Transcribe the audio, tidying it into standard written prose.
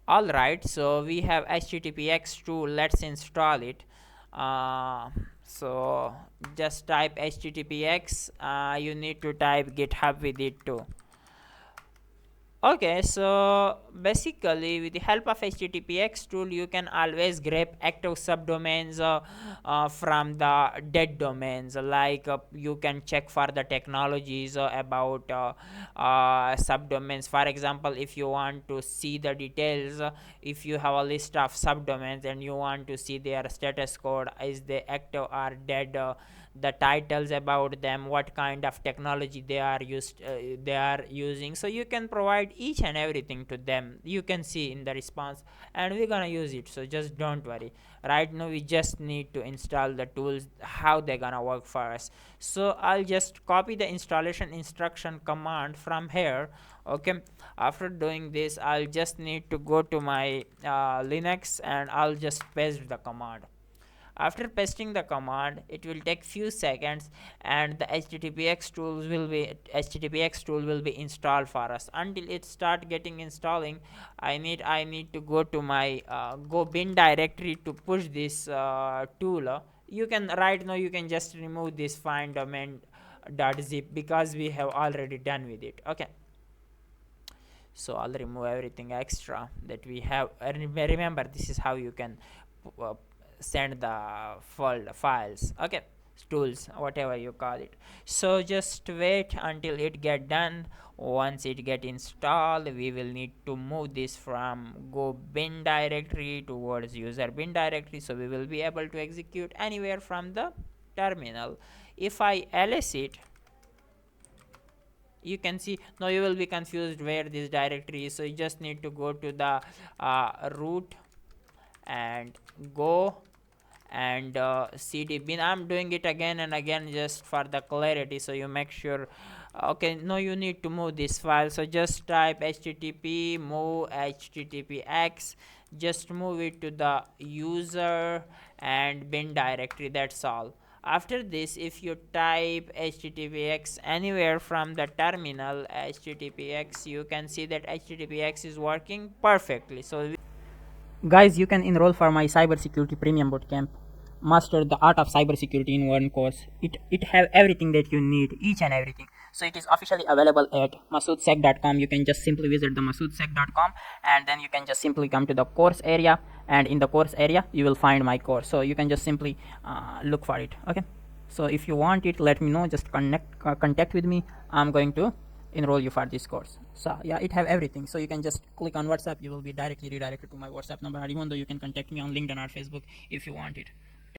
Alright, so we have httpx tool. Let's install it. So just type httpx. You need to type github with it too. Okay, so basically with the help of httpx tool you can always grab active subdomains from the dead domains. Like you can check for the technologies about subdomains. For example, if you want to see the details, if you have a list of subdomains and you want to see their status code, is they active or dead, the titles about them, what kind of technology they are using, so you can provide each and everything to them. You can see in the response, and we're gonna use it, so just don't worry. Right now we just need to install the tools, how they're gonna work for us. So I'll just copy the installation instruction command from here. Okay, after doing this I'll just need to go to my Linux, and I'll just paste the command. After pasting the command, it will take few seconds, and the httpx tool will be installed for us. Until it start getting installing, I need to go to my go bin directory to push this tool. You can right now you can just remove this find domain.zip because we have already done with it. Okay, so I'll remove everything extra that we have. Remember, this is how you can uh, send the files. Okay, tools, whatever you call it. So just wait until it get done. Once it get installed, we will need to move this from go bin directory towards user bin directory, so we will be able to execute anywhere from the terminal. If I ls it, you can see now you will be confused where this directory is. So you just need to go to the root and go and cd bin. I'm doing it again and again just for the clarity, so you make sure. Okay, now you need to move this file, so just type http move httpx, just move it to the user and bin directory. That's all. After this, if you type httpx anywhere from the terminal httpx, you can see that httpx is working perfectly. So Guys, you can enroll for my cybersecurity premium bootcamp. Master the art of cybersecurity in one course. It have everything that you need, each and everything. So it is officially available at masoodsec.com. You can just simply visit the masoodsec.com, and then you can just simply come to the course area, and in the course area you will find my course. So you can just simply look for it. Okay. So if you want it, let me know. Just contact with me. I'm going to enroll you for this course. So yeah, it have everything, so you can just click on WhatsApp. You will be directly redirected to my WhatsApp number, or even though you can contact me on LinkedIn or Facebook if you want it.